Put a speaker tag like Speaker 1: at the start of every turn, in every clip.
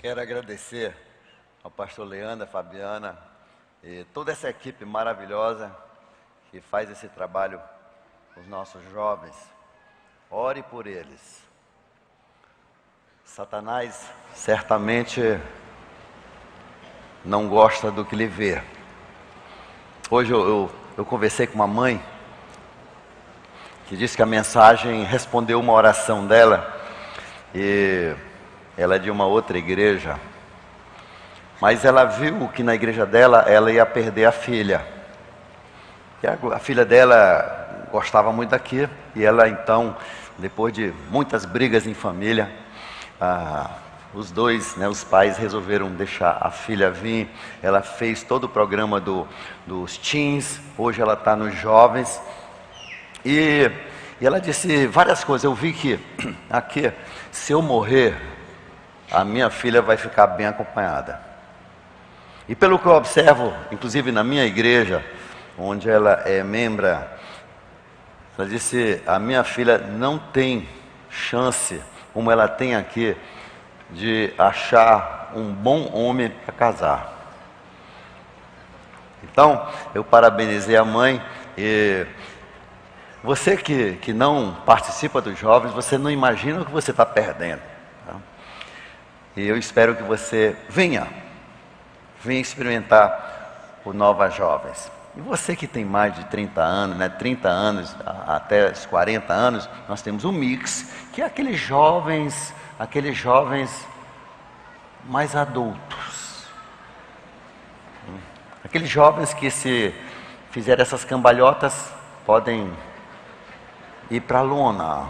Speaker 1: Quero agradecer ao pastor Leandro, a Fabiana e toda essa equipe maravilhosa que faz esse trabalho com os nossos jovens. Ore por eles. Satanás certamente não gosta do que ele vê. Hoje eu conversei com uma mãe que disse que a mensagem respondeu uma oração dela, e ela é de uma outra igreja, mas ela viu que na igreja dela ela ia perder a filha. E a filha dela gostava muito daqui, e ela então, depois de muitas brigas em família, os dois, os pais resolveram deixar a filha vir. Ela fez todo o programa dos teens, hoje ela está nos jovens, e ela disse várias coisas. Eu vi que aqui, se eu morrer, a minha filha vai ficar bem acompanhada. E pelo que eu observo, inclusive na minha igreja, onde ela é membro, ela disse: a minha filha não tem chance, como ela tem aqui, de achar um bom homem para casar. Então, eu parabenizei a mãe. E você que não participa dos jovens, você não imagina o que você está perdendo. Tá? E eu espero que você venha experimentar o Nova Jovens. E você que tem mais de 30 anos, 30 anos até os 40 anos, nós temos um mix, que é aqueles jovens mais adultos. Aqueles jovens que, se fizerem essas cambalhotas, podem ir para a lona,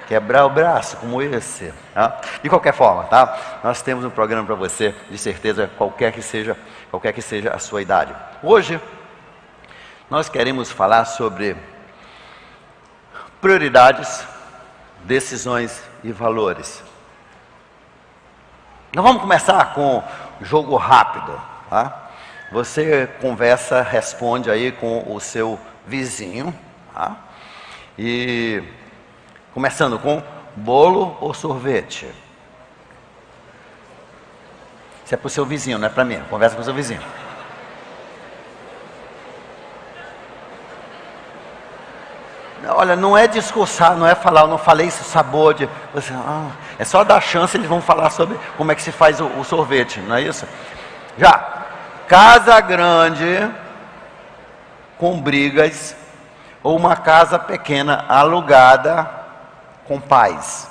Speaker 1: quebrar o braço como esse. Tá? De qualquer forma, tá? Nós temos um programa para você, de certeza, qualquer que seja a sua idade. Hoje nós queremos falar sobre prioridades, decisões e valores. Nós vamos começar com jogo rápido, tá? Você conversa, responde aí com o seu vizinho, tá? E começando com bolo ou sorvete? Isso é para o seu vizinho, não é para mim. Conversa com o seu vizinho. Olha, não é discursar, não é falar, eu não falei esse sabor de... é só dar chance, eles vão falar sobre como é que se faz o sorvete, não é isso? Já, casa grande com brigas, ou uma casa pequena alugada com paz?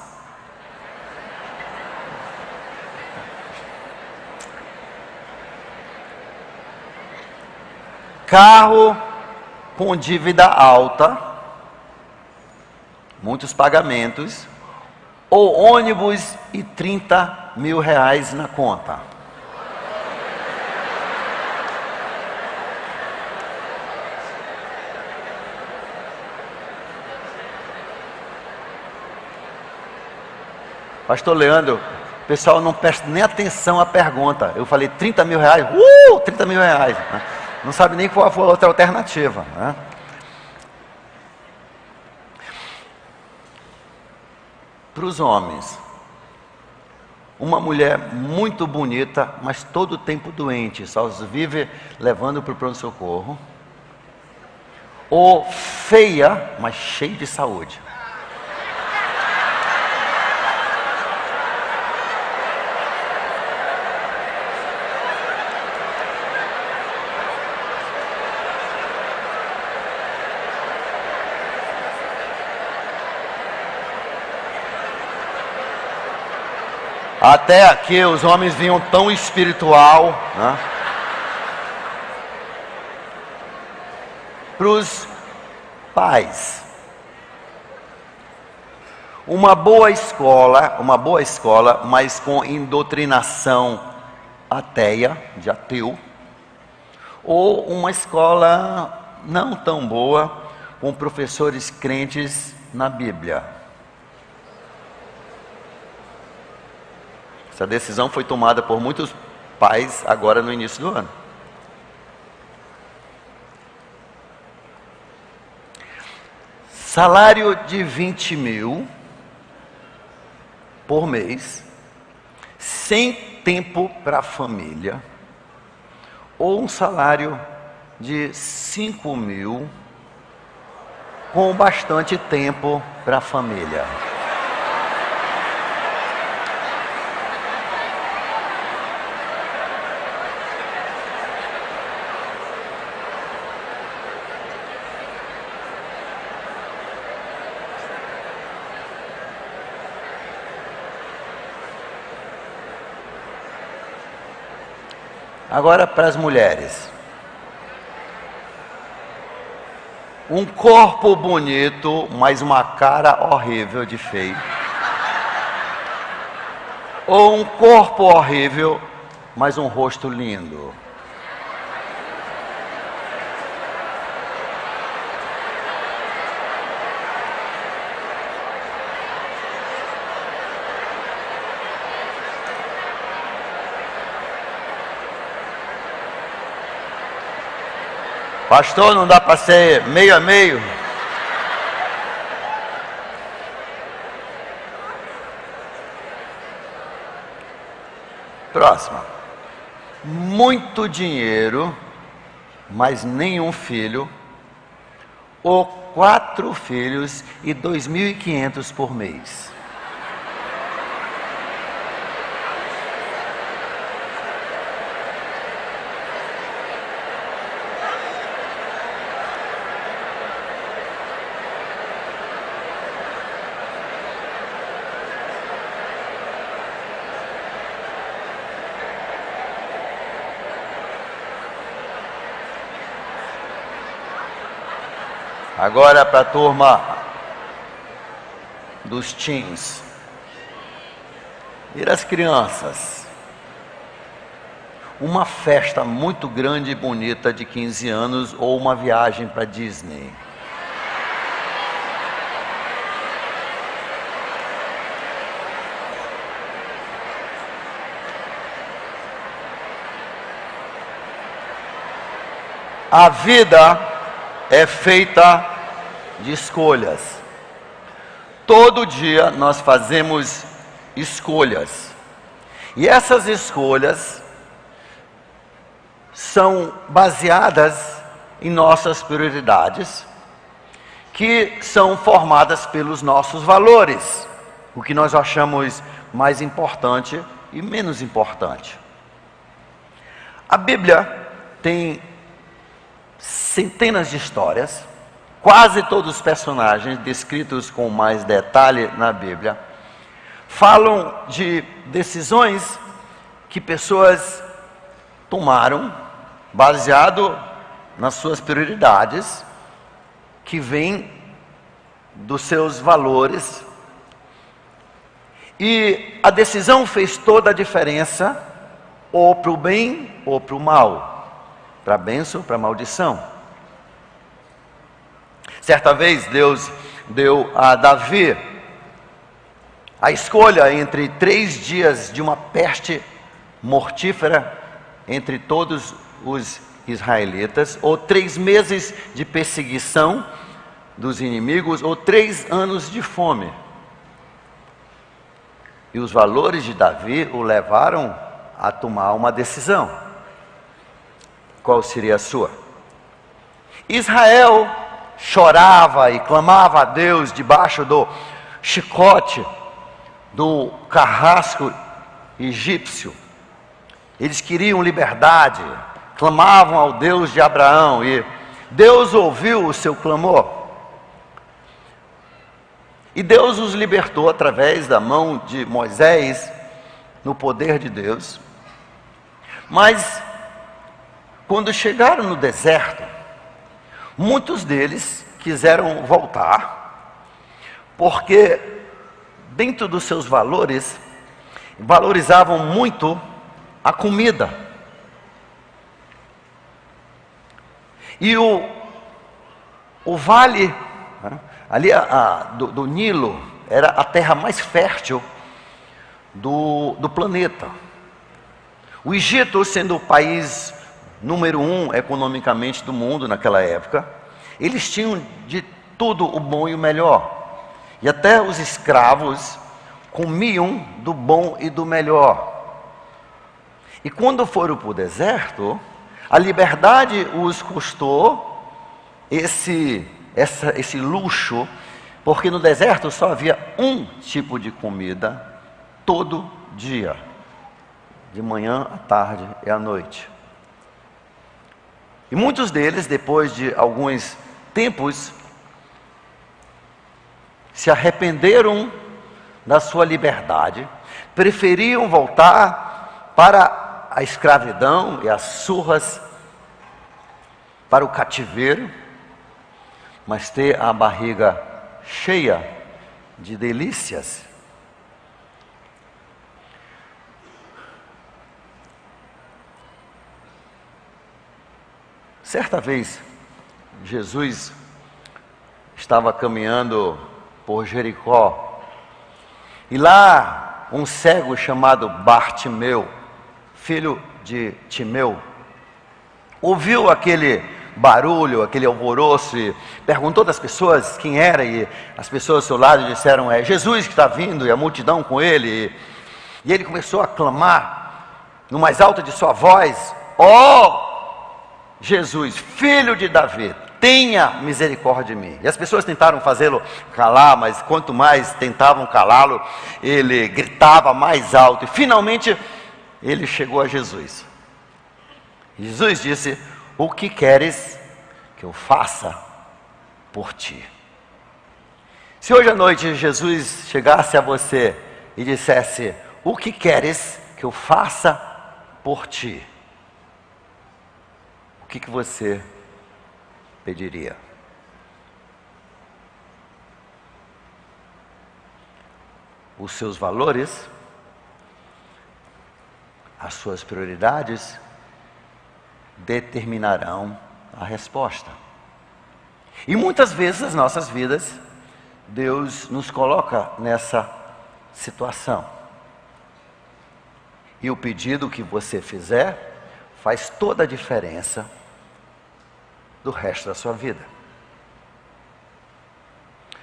Speaker 1: Carro com dívida alta, muitos pagamentos, ou ônibus e 30 mil reais na conta? Pastor Leandro, o pessoal não presta nem atenção à pergunta. Eu falei 30 mil reais, 30 mil reais. Não sabe nem qual foi a outra alternativa, né? Para os homens, uma mulher muito bonita, mas todo o tempo doente, só vive levando para o pronto-socorro, ou feia, mas cheia de saúde? Até aqui os homens vinham tão espiritual, né? Para os pais, uma boa escola, mas com indoutrinação ateia, de ateu, ou uma escola não tão boa, com professores crentes na Bíblia? Essa decisão foi tomada por muitos pais agora no início do ano. Salário de 20 mil por mês, sem tempo para a família, ou um salário de 5 mil com bastante tempo para a família? Agora para as mulheres. Um corpo bonito, mas uma cara horrível de feio. Ou um corpo horrível, mas um rosto lindo. Pastor, não dá para ser meio a meio? Próxima. Muito dinheiro, mas nenhum filho, ou 4 filhos e 2.500 por mês. Agora para a turma dos teens. E as crianças? Uma festa muito grande e bonita de 15 anos ou uma viagem para Disney? A vida é feita de escolhas. Todo dia nós fazemos escolhas. E essas escolhas são baseadas em nossas prioridades, que são formadas pelos nossos valores, o que nós achamos mais importante e menos importante. A Bíblia tem centenas de histórias, quase todos os personagens descritos com mais detalhe na Bíblia, falam de decisões que pessoas tomaram baseado nas suas prioridades, que vêm dos seus valores, e a decisão fez toda a diferença, ou para o bem ou para o mal, para a bênção ou para a maldição. Certa vez Deus deu a Davi a escolha entre 3 dias de uma peste mortífera entre todos os israelitas, ou 3 meses de perseguição dos inimigos, ou 3 anos de fome. E os valores de Davi o levaram a tomar uma decisão. Qual seria a sua? Israel chorava e clamava a Deus debaixo do chicote do carrasco egípcio. Eles queriam liberdade, clamavam ao Deus de Abraão, e Deus ouviu o seu clamor. E Deus os libertou através da mão de Moisés, no poder de Deus. Mas quando chegaram no deserto, muitos deles quiseram voltar, porque dentro dos seus valores, valorizavam muito a comida. E o vale, ali do Nilo, era a terra mais fértil do planeta. O Egito, sendo o país número 1 economicamente do mundo naquela época, eles tinham de tudo o bom e o melhor. E até os escravos comiam do bom e do melhor. E quando foram para o deserto, a liberdade os custou esse luxo, porque no deserto só havia um tipo de comida todo dia, de manhã à tarde e à noite. E muitos deles, depois de alguns tempos, se arrependeram da sua liberdade, preferiam voltar para a escravidão e as surras, para o cativeiro, mas ter a barriga cheia de delícias. Certa vez, Jesus estava caminhando por Jericó, e lá um cego chamado Bartimeu, filho de Timeu, ouviu aquele barulho, aquele alvoroço, e perguntou das pessoas quem era, e as pessoas ao seu lado disseram: é Jesus que está vindo, e a multidão com ele. E ele começou a clamar no mais alto de sua voz: ó Jesus, filho de Davi, tenha misericórdia de mim. E as pessoas tentaram fazê-lo calar, mas quanto mais tentavam calá-lo, ele gritava mais alto. E finalmente ele chegou a Jesus. Jesus disse: o que queres que eu faça por ti? Se hoje à noite Jesus chegasse a você e dissesse: o que queres que eu faça por ti? O que você pediria? Os seus valores, as suas prioridades determinarão a resposta. E muitas vezes nas nossas vidas, Deus nos coloca nessa situação. E o pedido que você fizer faz toda a diferença do resto da sua vida.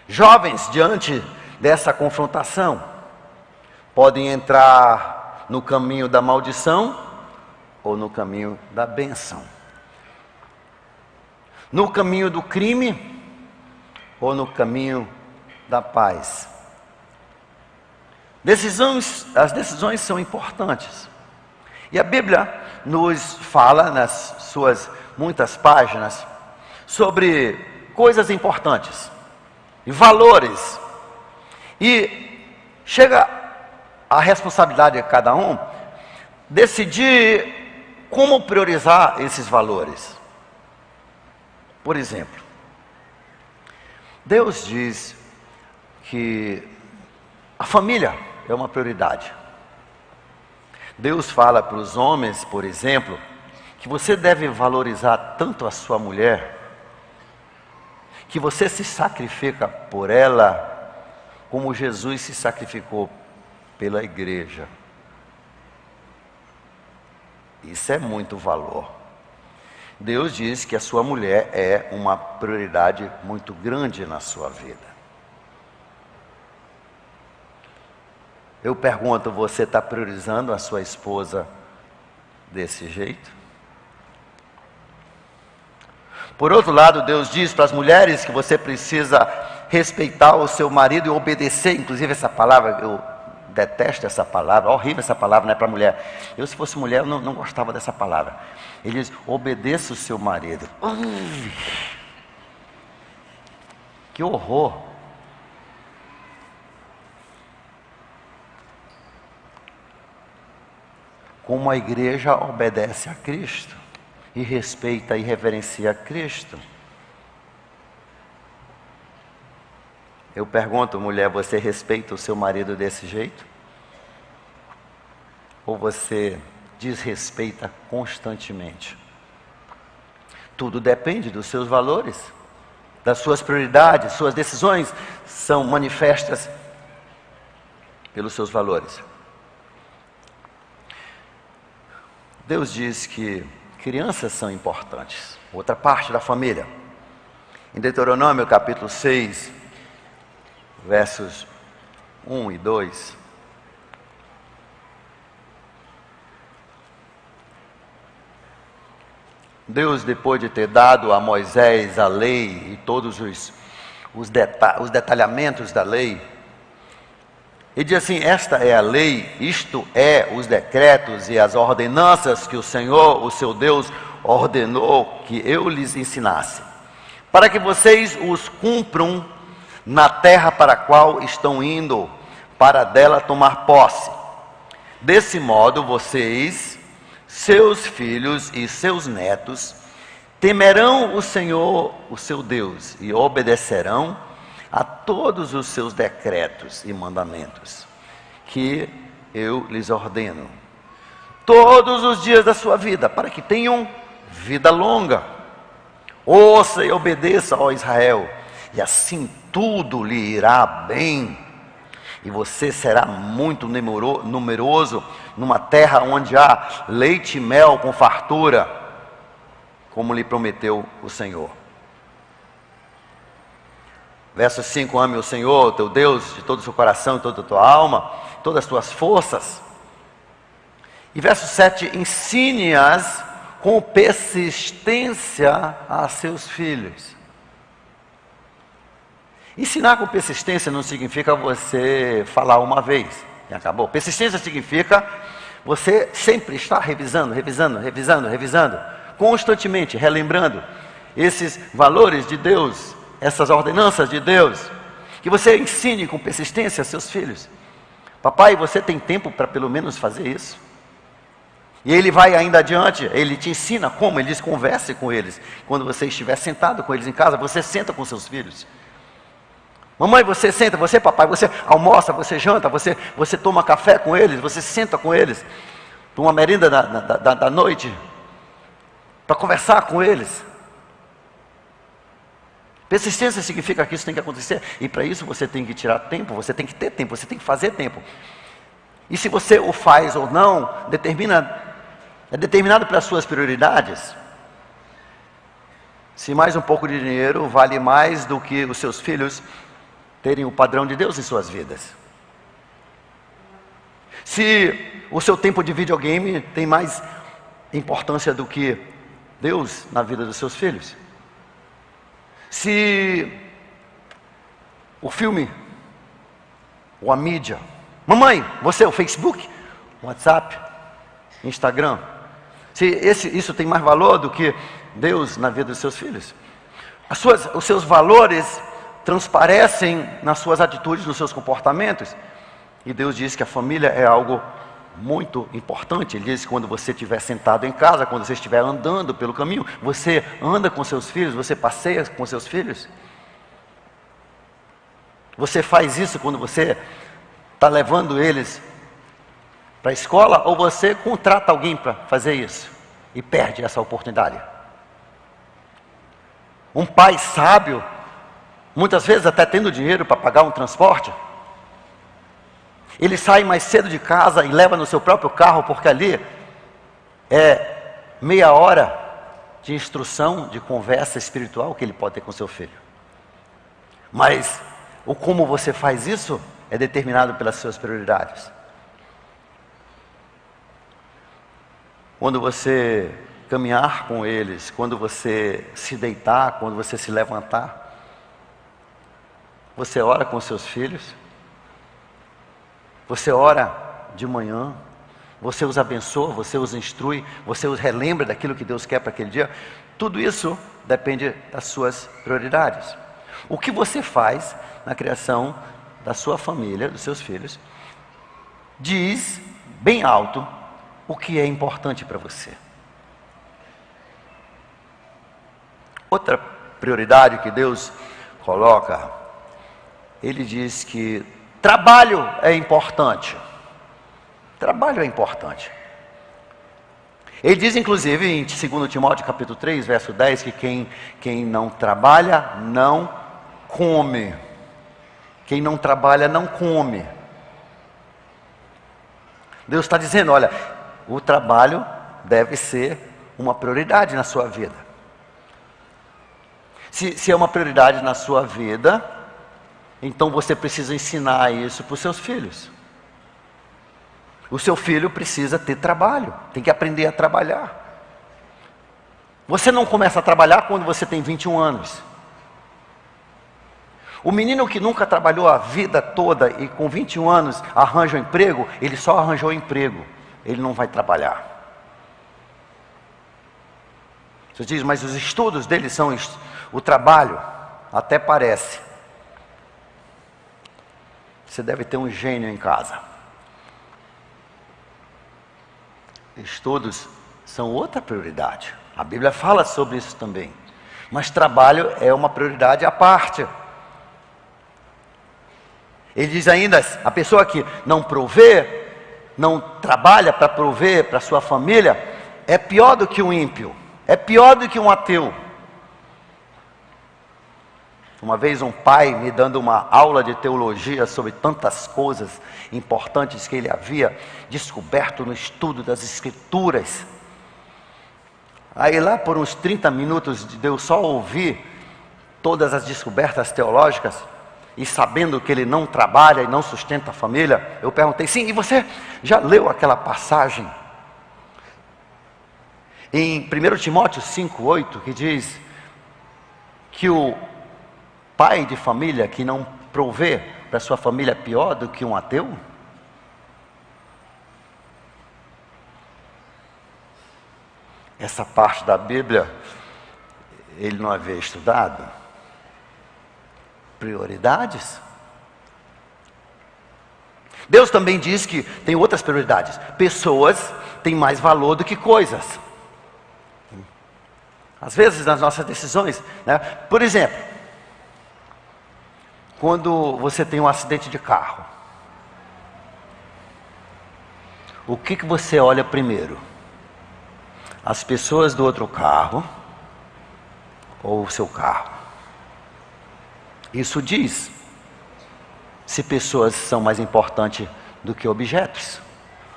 Speaker 1: Jovens, diante dessa confrontação, podem entrar no caminho da maldição ou no caminho da bênção, no caminho do crime ou no caminho da paz. As decisões são importantes. E a Bíblia nos fala, nas suas muitas páginas, sobre coisas importantes e valores. E chega a responsabilidade de cada um decidir como priorizar esses valores. Por exemplo, Deus diz que a família é uma prioridade. Deus fala para os homens, por exemplo, que você deve valorizar tanto a sua mulher, que você se sacrifica por ela, como Jesus se sacrificou pela igreja. Isso é muito valor. Deus diz que a sua mulher é uma prioridade muito grande na sua vida. Eu pergunto, você está priorizando a sua esposa desse jeito? Por outro lado, Deus diz para as mulheres que você precisa respeitar o seu marido e obedecer. Inclusive essa palavra, eu detesto essa palavra, horrível essa palavra, não é para mulher. Eu, se fosse mulher, eu não gostava dessa palavra. Ele diz: obedeça o seu marido. Que horror! Como a igreja obedece a Cristo e respeita e reverencia a Cristo. Eu pergunto, mulher, você respeita o seu marido desse jeito? Ou você desrespeita constantemente? Tudo depende dos seus valores, das suas prioridades. Suas decisões são manifestas pelos seus valores. Deus diz que crianças são importantes, outra parte da família. Em Deuteronômio capítulo 6, versos 1 e 2. Deus, depois de ter dado a Moisés a lei e todos os detalhamentos da lei, ele diz assim: esta é a lei, isto é os decretos e as ordenanças que o Senhor, o seu Deus, ordenou que eu lhes ensinasse, para que vocês os cumpram na terra para a qual estão indo, para dela tomar posse. Desse modo vocês, seus filhos e seus netos, temerão o Senhor, o seu Deus, e obedecerão a todos os seus decretos e mandamentos, que eu lhes ordeno, todos os dias da sua vida, para que tenham vida longa. Ouça e obedeça, ó Israel, e assim tudo lhe irá bem, e você será muito numeroso, numa terra onde há leite e mel com fartura, como lhe prometeu o Senhor. Verso 5: ame o Senhor, teu Deus, de todo o seu coração, toda a tua alma, todas as tuas forças. E verso 7: ensine-as com persistência a seus filhos. Ensinar com persistência não significa você falar uma vez e acabou. Persistência significa você sempre estar revisando, constantemente relembrando esses valores de Deus, essas ordenanças de Deus, que você ensine com persistência a seus filhos. Papai, você tem tempo para pelo menos fazer isso? E ele vai ainda adiante, ele te ensina como, ele diz: converse com eles. Quando você estiver sentado com eles em casa, você senta com seus filhos. Mamãe, você senta, você papai, você almoça, você janta, você toma café com eles, você senta com eles, toma merenda da noite, para conversar com eles. Persistência significa que isso tem que acontecer, e para isso você tem que tirar tempo, você tem que ter tempo, você tem que fazer tempo. E se você o faz ou não, é determinado pelas suas prioridades. Se mais um pouco de dinheiro vale mais do que os seus filhos terem o padrão de Deus em suas vidas. Se o seu tempo de videogame tem mais importância do que Deus na vida dos seus filhos. Se o filme, ou a mídia, mamãe, você, o Facebook, WhatsApp, Instagram, se isso tem mais valor do que Deus na vida dos seus filhos, os seus valores transparecem nas suas atitudes, nos seus comportamentos. E Deus diz que a família é algo muito importante. Ele diz que quando você estiver sentado em casa, quando você estiver andando pelo caminho, você anda com seus filhos, você passeia com seus filhos. Você faz isso quando você está levando eles para a escola, ou você contrata alguém para fazer isso e perde essa oportunidade. Um pai sábio, muitas vezes até tendo dinheiro para pagar um transporte, ele sai mais cedo de casa e leva no seu próprio carro, porque ali é meia hora de instrução, de conversa espiritual que ele pode ter com seu filho. Mas o como você faz isso é determinado pelas suas prioridades. Quando você caminhar com eles, quando você se deitar, quando você se levantar, você ora com seus filhos, você ora de manhã, você os abençoa, você os instrui, você os relembra daquilo que Deus quer para aquele dia. Tudo isso depende das suas prioridades. O que você faz na criação da sua família, dos seus filhos, diz bem alto o que é importante para você. Outra prioridade que Deus coloca, ele diz que trabalho é importante. Trabalho é importante. Ele diz inclusive em 2 Timóteo capítulo 3, verso 10, que quem não trabalha não come. Quem não trabalha não come. Deus está dizendo, olha, o trabalho deve ser uma prioridade na sua vida. Se é uma prioridade na sua vida, então você precisa ensinar isso para os seus filhos. O seu filho precisa ter trabalho, tem que aprender a trabalhar. Você não começa a trabalhar quando você tem 21 anos. O menino que nunca trabalhou a vida toda e com 21 anos arranja um emprego, ele só arranjou emprego, ele não vai trabalhar. Você diz, mas os estudos dele são o trabalho? Até parece. Você deve ter um gênio em casa. Estudos são outra prioridade. A Bíblia fala sobre isso também. Mas trabalho é uma prioridade à parte. Ele diz ainda, a pessoa que não provê, não trabalha para prover para sua família, é pior do que um ímpio, é pior do que um ateu. Uma vez um pai me dando uma aula de teologia sobre tantas coisas importantes que ele havia descoberto no estudo das Escrituras. Aí lá por uns 30 minutos de eu só ouvir todas as descobertas teológicas, e sabendo que ele não trabalha e não sustenta a família, eu perguntei, sim, e você já leu aquela passagem em 1 Timóteo 5,8, que diz que o pai de família que não provê para sua família é pior do que um ateu? Essa parte da Bíblia ele não havia estudado. Prioridades. Deus também diz que tem outras prioridades. Pessoas têm mais valor do que coisas. Às vezes nas nossas decisões, né? Por exemplo, quando você tem um acidente de carro, o que você olha primeiro? As pessoas do outro carro ou o seu carro? Isso diz se pessoas são mais importantes do que objetos,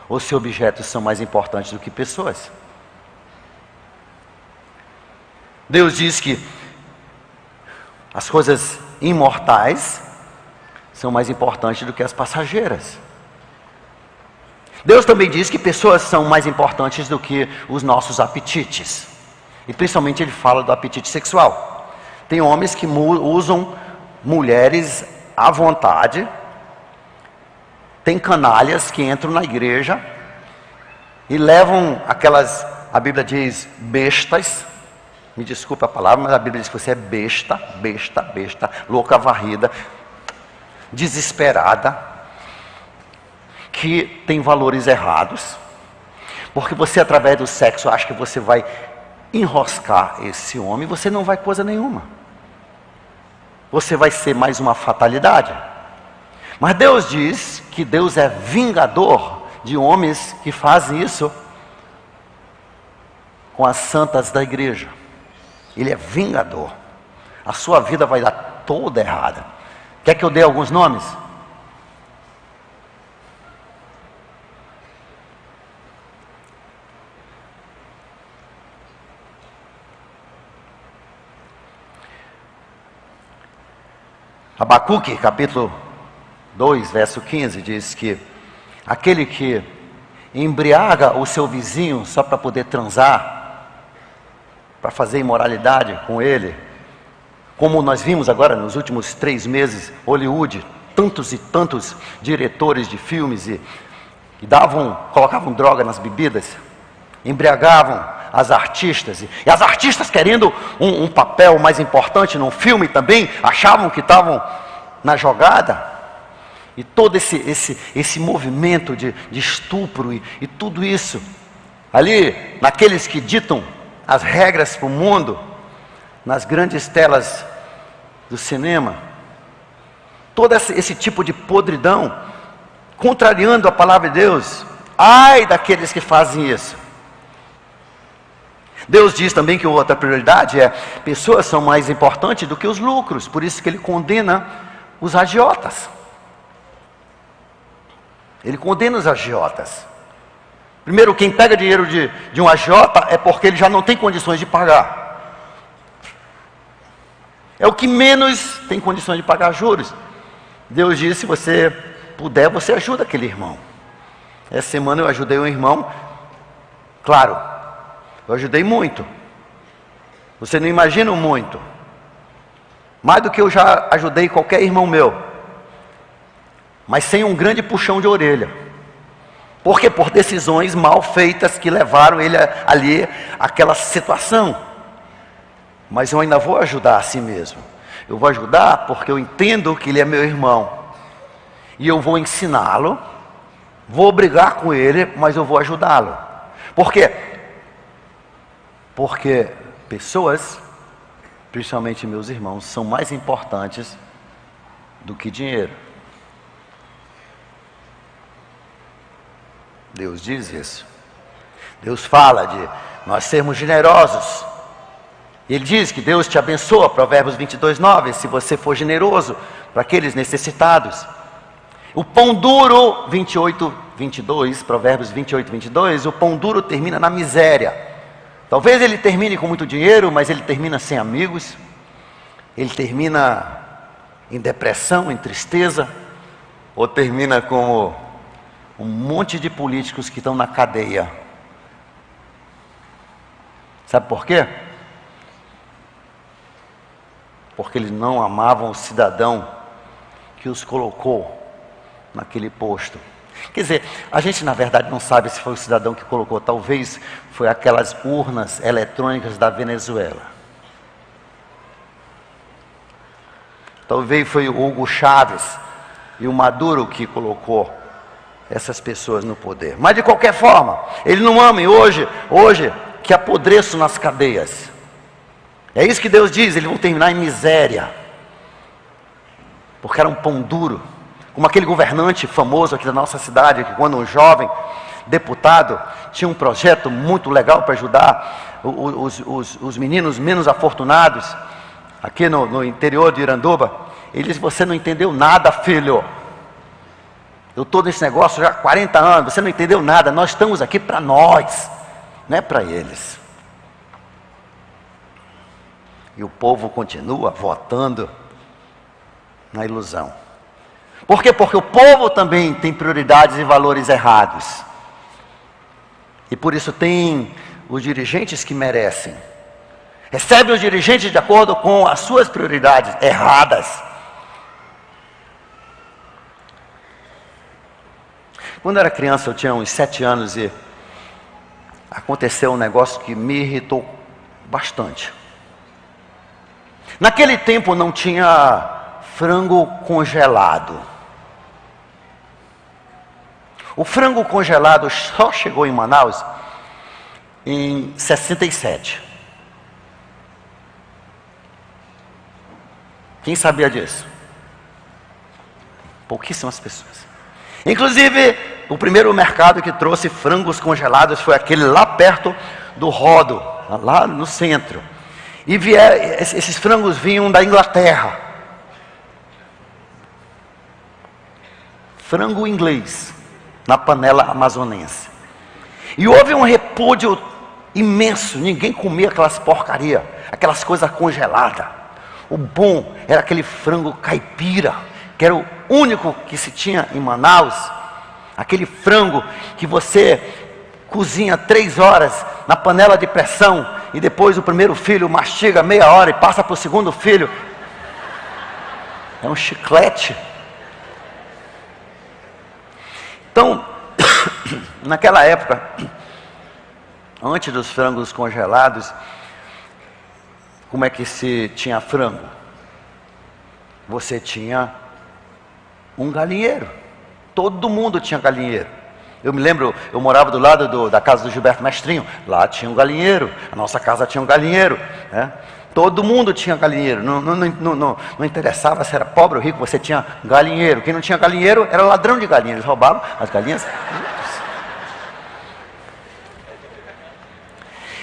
Speaker 1: ou se objetos são mais importantes do que pessoas. Deus diz que as coisas imortais são mais importantes do que as passageiras. Deus também diz que pessoas são mais importantes do que os nossos apetites. E principalmente ele fala do apetite sexual. Tem homens que usam mulheres à vontade. Tem canalhas que entram na igreja e levam aquelas, a Bíblia diz, bestas. Me desculpe a palavra, mas a Bíblia diz que você é besta, louca varrida, desesperada, que tem valores errados, porque você através do sexo acha que você vai enroscar esse homem, você não vai coisa nenhuma. Você vai ser mais uma fatalidade. Mas Deus diz que Deus é vingador de homens que fazem isso com as santas da igreja. Ele é vingador. A sua vida vai dar toda errada. Quer que eu dê alguns nomes? Abacuque, capítulo 2, verso 15, diz que aquele que embriaga o seu vizinho só para poder transar, para fazer imoralidade com ele, como nós vimos agora nos últimos 3 meses, Hollywood, tantos e tantos diretores de filmes e colocavam droga nas bebidas, embriagavam as artistas, e as artistas querendo um papel mais importante num filme também, achavam que estavam na jogada, e todo esse movimento de estupro e tudo isso, ali, naqueles que ditam as regras para o mundo, nas grandes telas do cinema, todo esse tipo de podridão, contrariando a palavra de Deus. Ai daqueles que fazem isso. Deus diz também que outra prioridade é, pessoas são mais importantes do que os lucros, por isso que ele condena os agiotas. Ele condena os agiotas. Primeiro, quem pega dinheiro de um agiota é porque ele já não tem condições de pagar. É o que menos tem condições de pagar juros. Deus diz, se você puder, você ajuda aquele irmão. Essa semana eu ajudei um irmão, claro, eu ajudei muito, Você não imagina muito. Mais do que eu já ajudei qualquer irmão meu. Mas sem um grande puxão de orelha. Por quê? Por decisões mal feitas que levaram ele ali àquela situação. Mas eu ainda vou ajudar a si mesmo. Eu vou ajudar porque eu entendo que ele é meu irmão. E eu vou ensiná-lo. Vou brigar com ele, mas eu vou ajudá-lo. Por quê? Porque pessoas, principalmente meus irmãos, são mais importantes do que dinheiro. Deus diz isso. Deus fala de nós sermos generosos. Ele diz que Deus te abençoa, Provérbios 22:9, se você for generoso para aqueles necessitados. O pão duro, 28:22, Provérbios 28:22, o pão duro termina na miséria. Talvez ele termine com muito dinheiro, mas ele termina sem amigos. Ele termina em depressão, em tristeza, ou termina como um monte de políticos que estão na cadeia. Sabe por quê? Porque eles não amavam o cidadão que os colocou naquele posto. Quer dizer, a gente na verdade não sabe se foi o cidadão que colocou. Talvez foi aquelas urnas eletrônicas da Venezuela. Talvez foi o Hugo Chávez e o Maduro que colocou essas pessoas no poder. Mas de qualquer forma, ele não ama. E hoje que apodreço nas cadeias. É isso que Deus diz, eles vão terminar em miséria. Porque era um pão duro. Como aquele governante famoso aqui da nossa cidade, que quando um jovem deputado tinha um projeto muito legal para ajudar os meninos menos afortunados, aqui no interior de Iranduba, ele disse: você não entendeu nada, filho. Eu estou nesse negócio já há 40 anos, você não entendeu nada, nós estamos aqui para nós, não é para eles. E o povo continua votando na ilusão. Por quê? Porque o povo também tem prioridades e valores errados. E por isso tem os dirigentes que merecem. Recebe os dirigentes de acordo com as suas prioridades erradas. Quando eu era criança, eu tinha uns 7 anos e aconteceu um negócio que me irritou bastante. Naquele tempo não tinha frango congelado. O frango congelado só chegou em Manaus em 67. Quem sabia disso? Pouquíssimas pessoas. Inclusive, o primeiro mercado que trouxe frangos congelados foi aquele lá perto do Rodo, lá no centro. E esses frangos vinham da Inglaterra. Frango inglês, na panela amazonense. E houve um repúdio imenso, ninguém comia aquelas porcaria, aquelas coisas congeladas. O bom era aquele frango caipira, que era o único que se tinha em Manaus. Aquele frango que você cozinha 3 horas na panela de pressão, e depois o primeiro filho mastiga meia hora e passa para o segundo filho. É um chiclete. Então, naquela época, antes dos frangos congelados, como é que se tinha frango? Você tinha um galinheiro. Todo mundo tinha galinheiro. Eu me lembro, eu morava do lado da casa do Gilberto Mestrinho. Lá tinha um galinheiro. A nossa casa tinha um galinheiro, né? Todo mundo tinha galinheiro. Não interessava se era pobre ou rico, você tinha galinheiro. Quem não tinha galinheiro era ladrão de galinha. Eles roubavam as galinhas.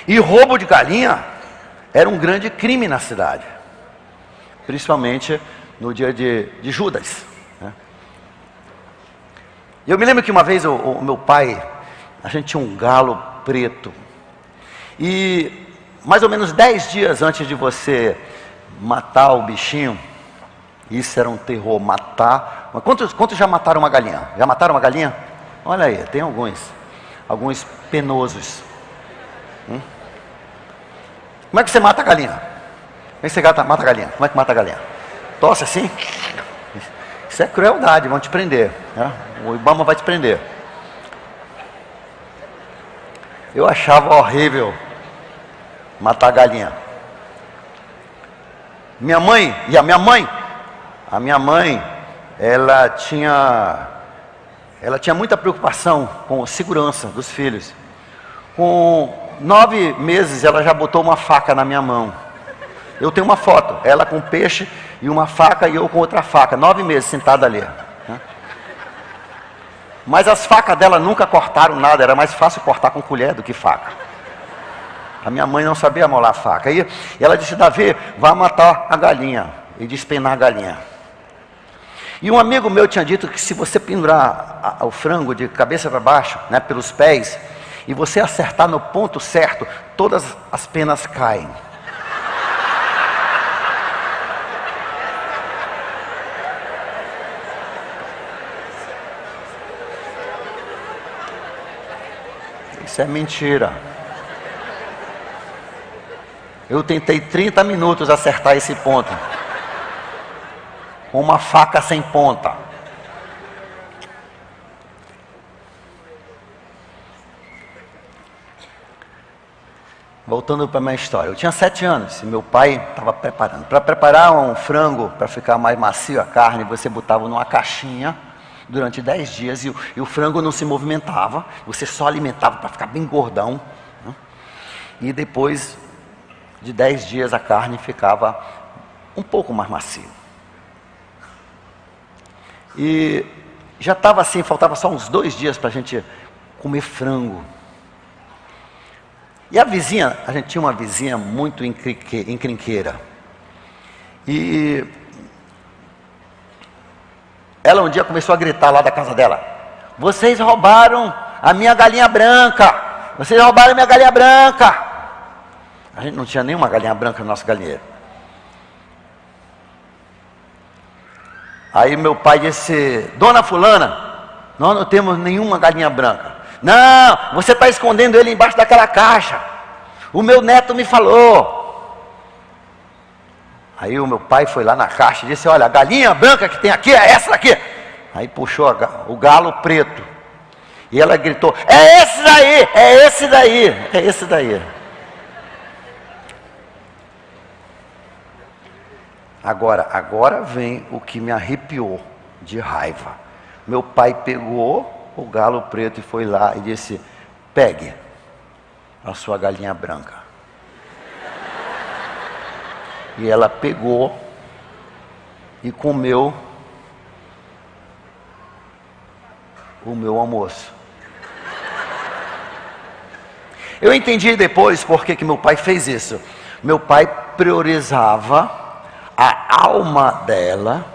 Speaker 1: E roubo de galinha era um grande crime na cidade. Principalmente no dia de Judas, né? Eu me lembro que uma vez o meu pai, a gente tinha um galo preto. E mais ou menos 10 dias antes de você matar o bichinho, isso era um terror, matar. Mas quantos já mataram uma galinha? Já mataram uma galinha? Olha aí, tem alguns penosos. Como é que você mata a galinha? Como é que você mata a galinha? Como é que mata a galinha? Tosse assim? Isso é crueldade, vão te prender, né? O Ibama vai te prender. Eu achava horrível matar a galinha. A minha mãe, ela tinha muita preocupação com a segurança dos filhos. Com 9 meses, ela já botou uma faca na minha mão. Eu tenho uma foto, ela com peixe e uma faca e eu com outra faca. 9 meses sentada ali, né? Mas as facas dela nunca cortaram nada, era mais fácil cortar com colher do que faca. A minha mãe não sabia amolar a faca. E ela disse: Davi, vá matar a galinha e despenar a galinha. E um amigo meu tinha dito que se você pendurar o frango de cabeça para baixo, né, pelos pés, e você acertar no ponto certo, todas as penas caem. Isso é mentira. Eu tentei 30 minutos acertar esse ponto com uma faca sem ponta. Voltando para a minha história, eu tinha 7 anos e meu pai estava preparando. Para preparar um frango, para ficar mais macio a carne, você botava numa caixinha durante 10 dias e o frango não se movimentava, você só alimentava para ficar bem gordão, né? E depois de 10 dias a carne ficava um pouco mais macia. E já estava assim, faltava só uns 2 dias para a gente comer frango. E a gente tinha uma vizinha muito encrenqueira. E ela um dia começou a gritar lá da casa dela: vocês roubaram a minha galinha branca! Vocês roubaram a minha galinha branca! A gente não tinha nenhuma galinha branca no nosso galinheiro. Aí meu pai disse: dona fulana, nós não temos nenhuma galinha branca. Não, você está escondendo ele embaixo daquela caixa. O meu neto me falou. Aí o meu pai foi lá na caixa e disse: olha, a galinha branca que tem aqui é essa daqui. Aí puxou o galo preto. E ela gritou: é esse daí, é esse daí, é esse daí. Agora vem o que me arrepiou de raiva. Meu pai pegou o galo preto e foi lá e disse: pegue a sua galinha branca. E ela pegou e comeu o meu almoço. Eu entendi depois por que meu pai fez isso. Meu pai priorizava a alma dela,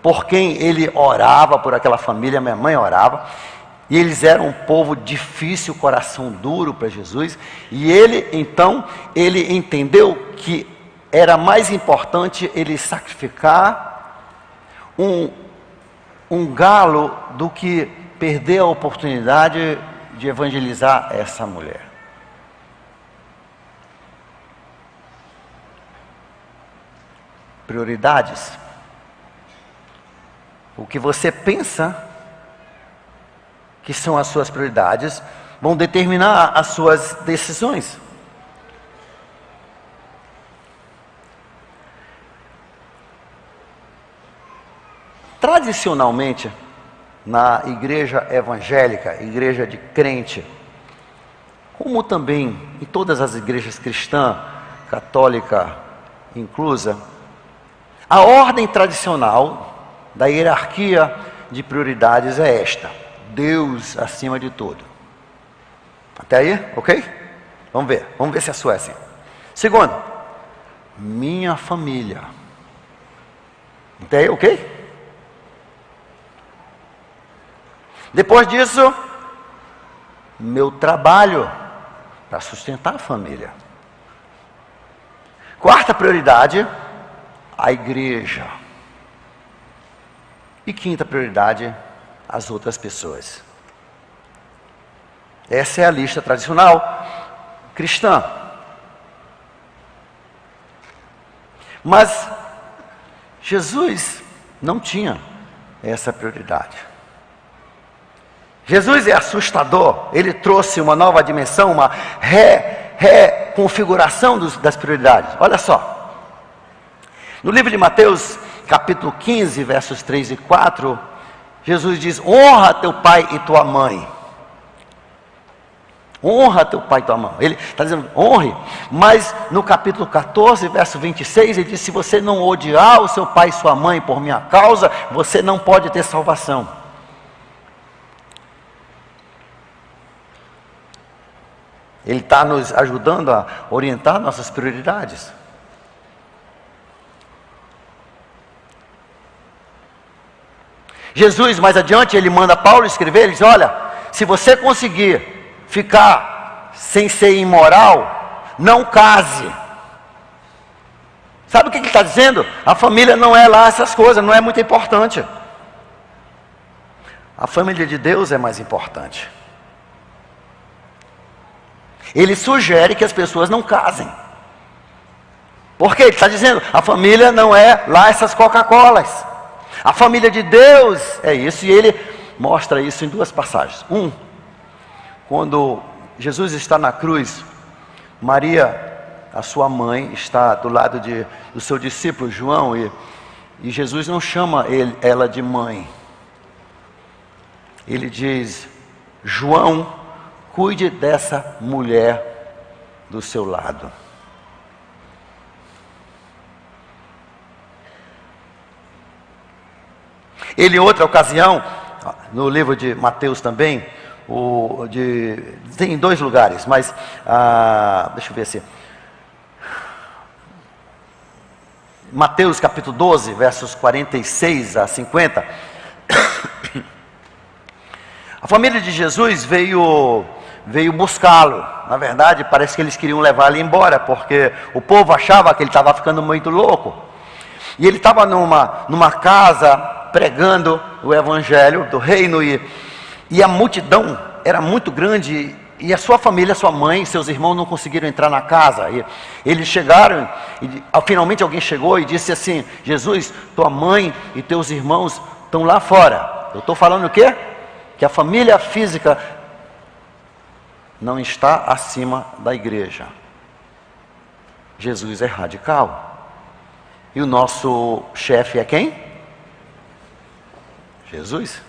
Speaker 1: por quem ele orava, por aquela família. Minha mãe orava, e eles eram um povo difícil, coração duro para Jesus, e ele entendeu que era mais importante ele sacrificar um galo do que perder a oportunidade de evangelizar essa mulher. Prioridades. O que você pensa que são as suas prioridades vão determinar as suas decisões. Tradicionalmente, na igreja evangélica, igreja de crente, como também em todas as igrejas cristãs, católica inclusa, a ordem tradicional da hierarquia de prioridades é esta: Deus acima de tudo. Até aí, ok? Vamos ver se a sua é assim. Segundo, minha família. Até aí, ok? Depois disso, meu trabalho para sustentar a família. Quarta prioridade, a igreja. E quinta prioridade, as outras pessoas. Essa é a lista tradicional cristã. Mas Jesus não tinha essa prioridade. Jesus é assustador. Ele trouxe uma nova dimensão, uma reconfiguração das prioridades. Olha só. No livro de Mateus, capítulo 15, versos 3 e 4, Jesus diz: honra teu pai e tua mãe. Honra teu pai e tua mãe. Ele está dizendo, honre. Mas no capítulo 14, verso 26, ele diz: se você não odiar o seu pai e sua mãe por minha causa, você não pode ter salvação. Ele está nos ajudando a orientar nossas prioridades. Jesus, mais adiante, ele manda Paulo escrever, ele diz: olha, se você conseguir ficar sem ser imoral, não case. Sabe o que ele está dizendo? A família não é lá essas coisas, não é muito importante. A família de Deus é mais importante. Ele sugere que as pessoas não casem. Porque ele está dizendo, a família não é lá essas Coca-Colas. A família de Deus é isso, e ele mostra isso em duas passagens. Quando Jesus está na cruz, Maria, a sua mãe, está do lado do seu discípulo João, e Jesus não chama ela de mãe. Ele diz: João, cuide dessa mulher do seu lado. Ele, em outra ocasião, no livro de Mateus também, tem em dois lugares, mas deixa eu ver se Mateus capítulo 12, versos 46 a 50. A família de Jesus veio buscá-lo. Na verdade, parece que eles queriam levar ele embora, porque o povo achava que ele estava ficando muito louco. E ele estava numa casa pregando o evangelho do reino, e a multidão era muito grande, e a sua família, sua mãe, seus irmãos não conseguiram entrar na casa. E eles chegaram, e finalmente alguém chegou e disse assim: Jesus, tua mãe e teus irmãos estão lá fora. Eu estou falando o quê? Que a família física não está acima da igreja. Jesus é radical. E o nosso chefe é quem? Jesus.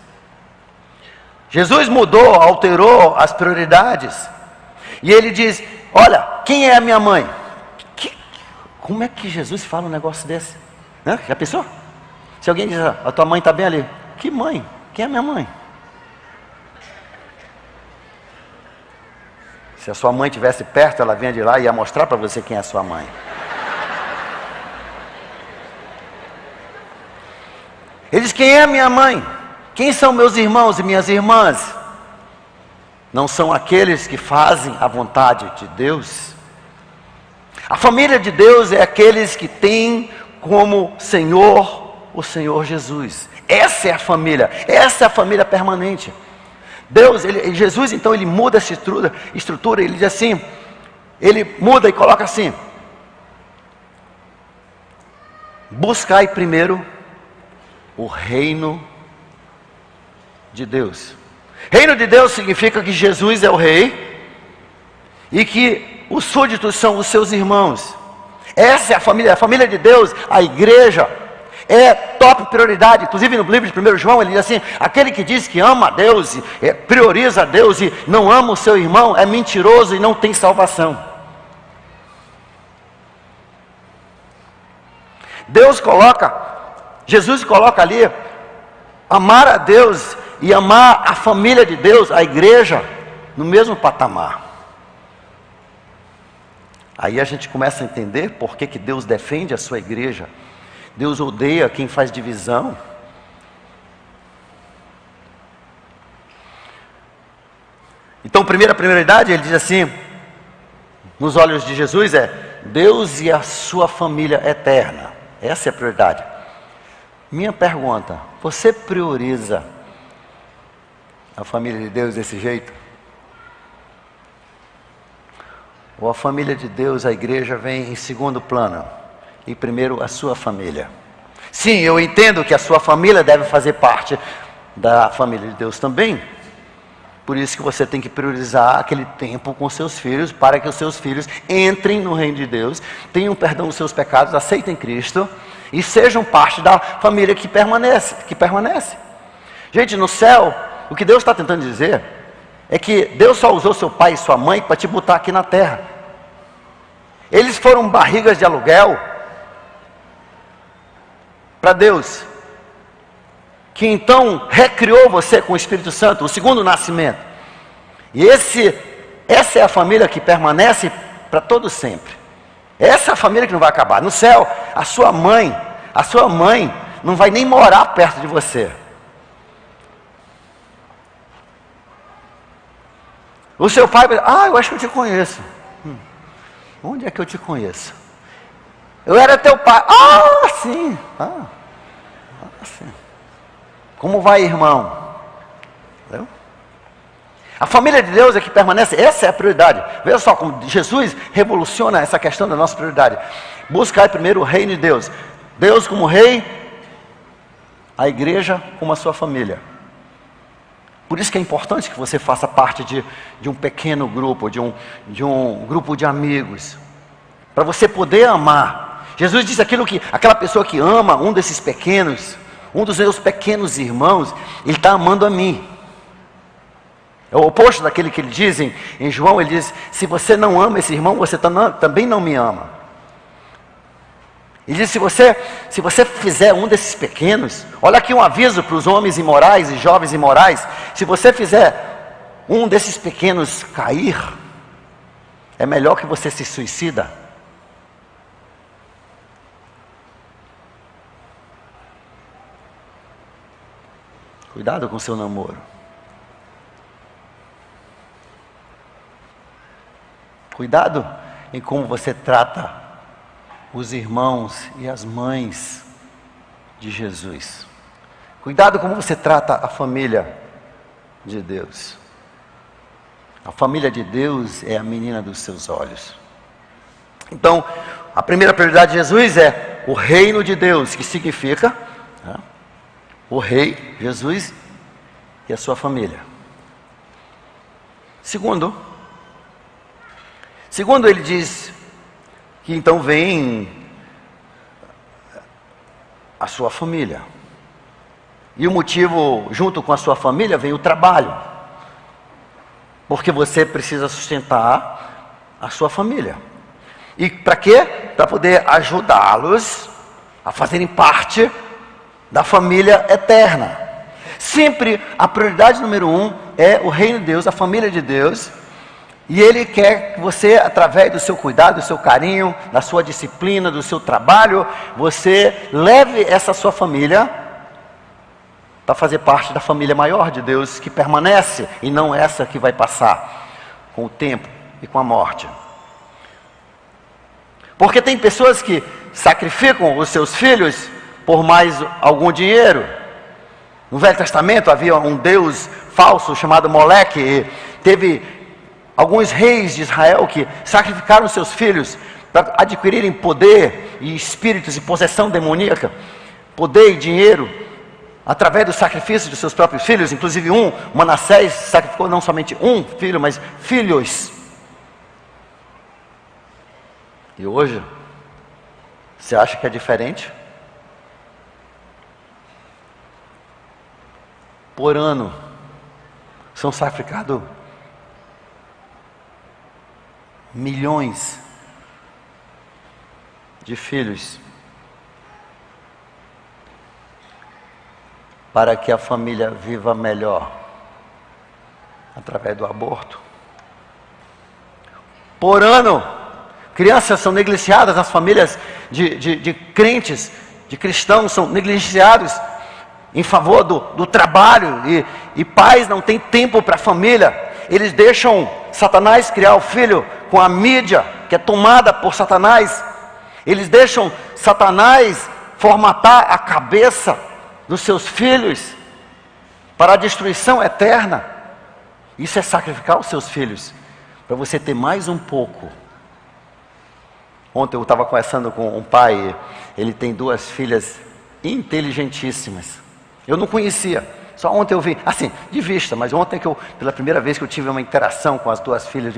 Speaker 1: Jesus mudou, alterou as prioridades. E ele diz: olha, quem é a minha mãe? Como é que Jesus fala um negócio desse? Já pensou? Se alguém diz: a tua mãe está bem ali. Que mãe? Quem é a minha mãe? Se a sua mãe estivesse perto, ela vinha de lá e ia mostrar para você quem é a sua mãe. Ele diz: quem é a minha mãe? Quem são meus irmãos e minhas irmãs? Não são aqueles que fazem a vontade de Deus? A família de Deus é aqueles que têm como Senhor o Senhor Jesus. Essa é a família, essa é a família permanente. Jesus então ele muda essa estrutura, ele diz assim, ele muda e coloca assim: buscai primeiro o reino de Deus. Reino de Deus significa que Jesus é o rei e que os súditos são os seus irmãos. Essa é a família de Deus, a igreja é top prioridade. Inclusive no livro de 1 João ele diz assim: aquele que diz que ama a Deus, prioriza a Deus e não ama o seu irmão, é mentiroso e não tem salvação. Jesus coloca ali amar a Deus e amar a família de Deus, a igreja, no mesmo patamar. Aí a gente começa a entender por que Deus defende a sua igreja. Deus odeia quem faz divisão. Então, primeira prioridade, ele diz assim, nos olhos de Jesus, é Deus e a sua família eterna. Essa é a prioridade. Minha pergunta: você prioriza a família de Deus desse jeito? Ou a família de Deus, a igreja, vem em segundo plano? e primeiro a sua família. Sim, eu entendo que a sua família deve fazer parte da família de Deus também. Por isso que você tem que priorizar aquele tempo com seus filhos, para que os seus filhos entrem no reino de Deus, tenham perdão dos seus pecados, aceitem Cristo e sejam parte da família que permanece. Gente, no céu, o que Deus está tentando dizer é que Deus só usou seu pai e sua mãe para te botar aqui na terra. Eles foram barrigas de aluguel para Deus, que então recriou você com o Espírito Santo, o segundo nascimento. E essa é a família que permanece para todo sempre. Essa é a família que não vai acabar. No céu, a sua mãe não vai nem morar perto de você. O seu pai vai dizer, eu acho que eu te conheço. Onde é que eu te conheço? Eu era teu pai. Sim. Sim. Como vai, irmão? Entendeu? A família de Deus é que permanece, essa é a prioridade. Veja só como Jesus revoluciona essa questão da nossa prioridade. Buscar primeiro o reino de Deus. Deus como rei, a igreja como a sua família. Por isso que é importante que você faça parte de um pequeno grupo, de um grupo de amigos, para você poder amar. Jesus disse aquela pessoa que ama um desses pequenos, um dos meus pequenos irmãos, ele está amando a mim. É o oposto daquele que ele diz em João, ele diz, se você não ama esse irmão, você também não me ama. Ele diz, se você fizer um desses pequenos, olha aqui um aviso para os homens imorais e jovens imorais, se você fizer um desses pequenos cair, é melhor que você se suicida. Cuidado com o seu namoro. Cuidado em como você trata os irmãos e as mães de Jesus. Cuidado como você trata a família de Deus. A família de Deus é a menina dos seus olhos. Então, a primeira prioridade de Jesus é o reino de Deus, que significa o rei, Jesus e a sua família. Segundo, ele diz que então vem a sua família. E o motivo, junto com a sua família, vem o trabalho. Porque você precisa sustentar a sua família. E para quê? Para poder ajudá-los a fazerem parte da família eterna. Sempre a prioridade número 1 é o reino de Deus, a família de Deus. E Ele quer que você, através do seu cuidado, do seu carinho, da sua disciplina, do seu trabalho, você leve essa sua família para fazer parte da família maior de Deus, que permanece, e não essa que vai passar com o tempo e com a morte. Porque tem pessoas que sacrificam os seus filhos por mais algum dinheiro. No Velho Testamento havia um deus falso chamado Moleque, e teve alguns reis de Israel que sacrificaram seus filhos para adquirirem poder e espíritos e possessão demoníaca, poder e dinheiro, através do sacrifício de seus próprios filhos. Inclusive Manassés sacrificou não somente um filho, mas filhos. E hoje, você acha que é diferente? Por ano, são sacrificados milhões de filhos para que a família viva melhor através do aborto. Por ano, crianças são negligenciadas, as famílias de crentes, de cristãos são negligenciados em favor do trabalho, e pais não têm tempo para a família. Eles deixam Satanás criar o filho com a mídia, que é tomada por Satanás. Eles deixam Satanás formatar a cabeça dos seus filhos para a destruição eterna. Isso é sacrificar os seus filhos para você ter mais um pouco Ontem eu estava conversando com um pai, ele tem 2 filhas inteligentíssimas. Eu não conhecia, só ontem eu vi, assim, de vista, mas ontem que pela primeira vez que eu tive uma interação com as 2 filhas,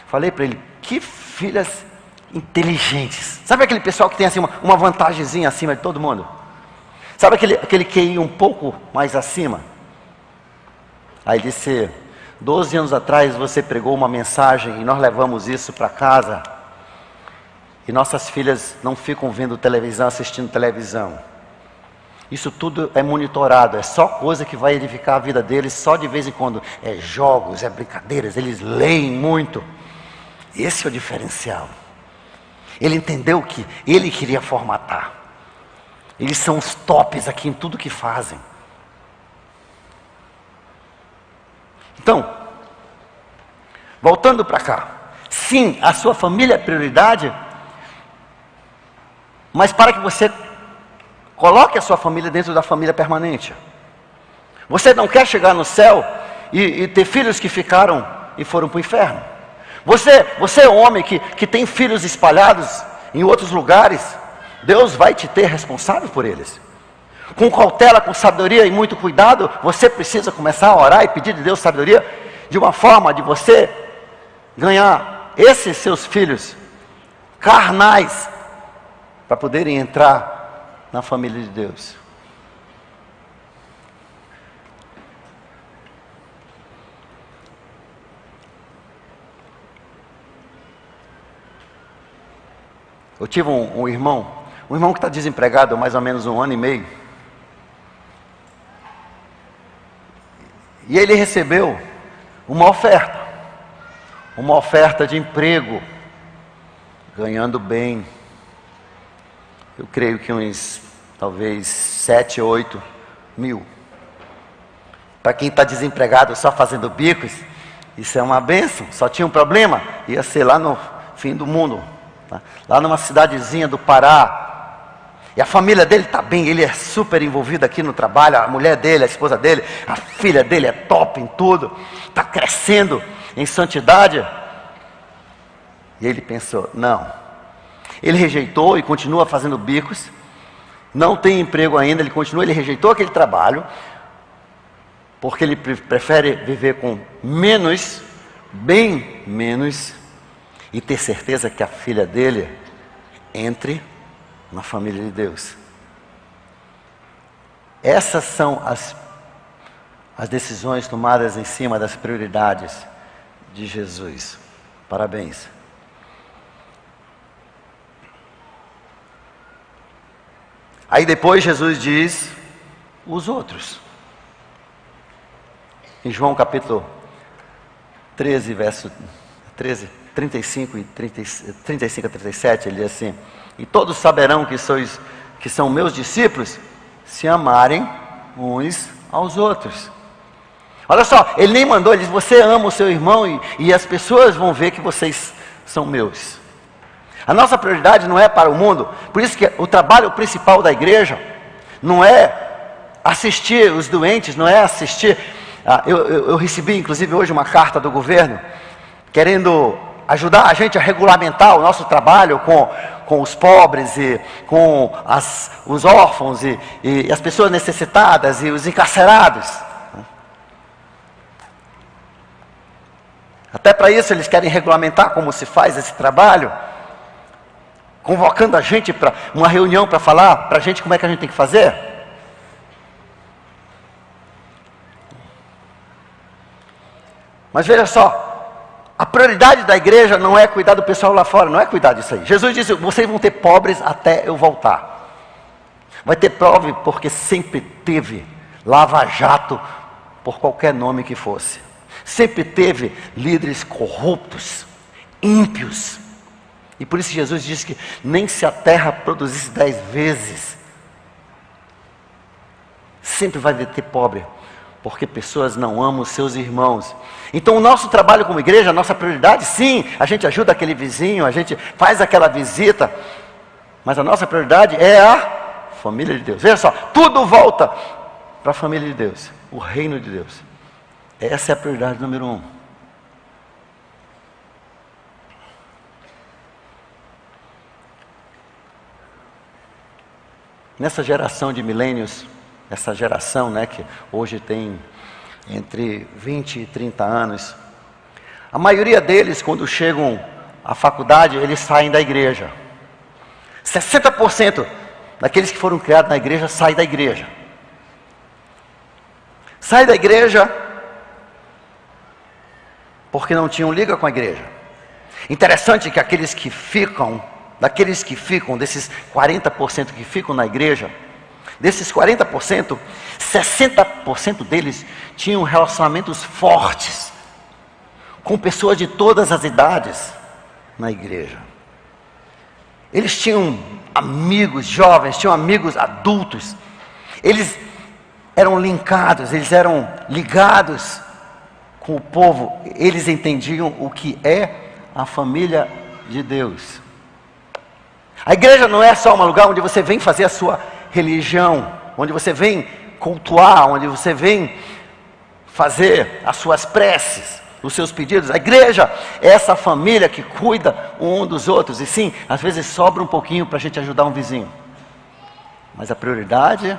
Speaker 1: falei para ele, que filhas inteligentes. Sabe aquele pessoal que tem assim uma vantagemzinha acima de todo mundo? Sabe aquele QI um pouco mais acima? Aí disse, 12 anos atrás você pregou uma mensagem e nós levamos isso para casa. E nossas filhas não ficam vendo televisão, assistindo televisão. Isso tudo é monitorado, é só coisa que vai edificar a vida deles, só de vez em quando. É jogos, é brincadeiras, eles leem muito. Esse é o diferencial. Ele entendeu que ele queria formatar. Eles são os tops aqui em tudo que fazem. Então, voltando para cá. Sim, a sua família é prioridade, mas para que você coloque a sua família dentro da família permanente. Você não quer chegar no céu e ter filhos que ficaram e foram para o inferno. Você é homem que tem filhos espalhados em outros lugares, Deus vai te ter responsável por eles. Com cautela, com sabedoria e muito cuidado, você precisa começar a orar e pedir de Deus sabedoria, de uma forma de você ganhar esses seus filhos carnais, para poderem entrar na família de Deus. Eu tive um irmão que está desempregado há mais ou menos 1 ano e meio. E ele recebeu uma oferta de emprego, ganhando bem. Eu creio que uns, talvez 7, 8 mil. Para quem está desempregado só fazendo bicos, isso é uma bênção. Só tinha um problema, ia ser lá no fim do mundo, tá? Lá numa cidadezinha do Pará. E a família dele está bem, ele é super envolvido aqui no trabalho, a mulher dele, a esposa dele, a filha dele é top em tudo, está crescendo em santidade. E ele pensou, não. Ele rejeitou e continua fazendo bicos, não tem emprego ainda, ele rejeitou aquele trabalho, porque ele prefere viver com menos, bem menos, e ter certeza que a filha dele entre na família de Deus. Essas são as decisões tomadas em cima das prioridades de Jesus. Parabéns. Aí depois Jesus diz, os outros. Em João capítulo 13, verso 35 a 37, ele diz assim, e todos saberão que são meus discípulos, se amarem uns aos outros. Olha só, ele nem mandou, ele disse, você ama o seu irmão e as pessoas vão ver que vocês são meus. A nossa prioridade não é para o mundo, por isso que o trabalho principal da igreja não é assistir os doentes, não é assistir. Eu recebi inclusive hoje uma carta do governo, querendo ajudar a gente a regulamentar o nosso trabalho com os pobres e com os órfãos e as pessoas necessitadas e os encarcerados. Até para isso eles querem regulamentar como se faz esse trabalho, convocando a gente para uma reunião para falar para a gente como é que a gente tem que fazer. Mas veja só, a prioridade da igreja não é cuidar do pessoal lá fora, não é cuidar disso aí. Jesus disse, vocês vão ter pobres até eu voltar. Vai ter pobre porque sempre teve lava-jato por qualquer nome que fosse. Sempre teve líderes corruptos, ímpios. E por isso Jesus disse que nem se a terra produzisse 10 vezes, sempre vai ter pobre, porque pessoas não amam os seus irmãos. Então o nosso trabalho como igreja, a nossa prioridade, sim, a gente ajuda aquele vizinho, a gente faz aquela visita, mas a nossa prioridade é a família de Deus. Veja só, tudo volta para a família de Deus, o reino de Deus. Essa é a prioridade número 1. nessa geração de milênios, essa geração, né, que hoje tem entre 20 e 30 anos, a maioria deles, quando chegam à faculdade, eles saem da igreja. 60% daqueles que foram criados na igreja saem da igreja. Sai da igreja porque não tinham liga com a igreja. Interessante que daqueles que ficam, desses 40% que ficam na igreja, desses 40%, 60% deles tinham relacionamentos fortes com pessoas de todas as idades na igreja. Eles tinham amigos jovens, tinham amigos adultos. Eles eram linkados, eles eram ligados com o povo. Eles entendiam o que é a família de Deus. A igreja não é só um lugar onde você vem fazer a sua religião, onde você vem cultuar, onde você vem fazer as suas preces, os seus pedidos. A igreja é essa família que cuida um dos outros. E sim, às vezes sobra um pouquinho para a gente ajudar um vizinho. Mas a prioridade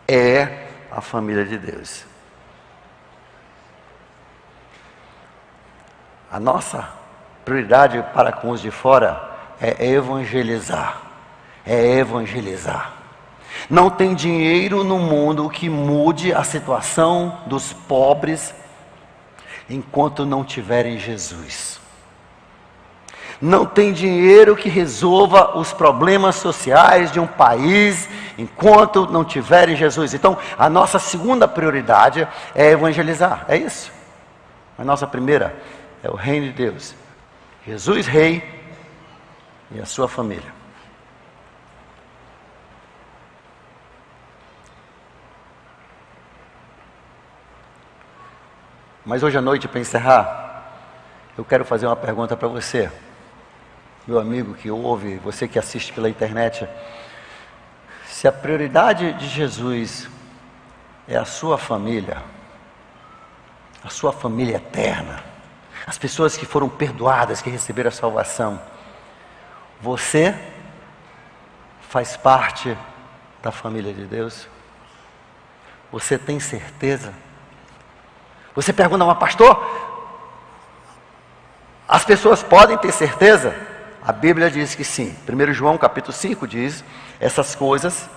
Speaker 1: é a família de Deus. A nossa prioridade para com os de fora é evangelizar. É evangelizar. Não tem dinheiro no mundo que mude a situação dos pobres enquanto não tiverem Jesus. Não tem dinheiro que resolva os problemas sociais de um país enquanto não tiverem Jesus. Então, a nossa segunda prioridade é evangelizar. É isso. A nossa primeira é o reino de Deus. Jesus rei e a sua família. Mas hoje à noite, para encerrar, eu quero fazer uma pergunta para você, meu amigo que ouve, você que assiste pela internet. Se a prioridade de Jesus é a sua família eterna, as pessoas que foram perdoadas, que receberam a salvação, você faz parte da família de Deus? Você tem certeza? Você pergunta, mas pastor, as pessoas podem ter certeza? A Bíblia diz que sim. 1 João capítulo 5 diz: essas coisas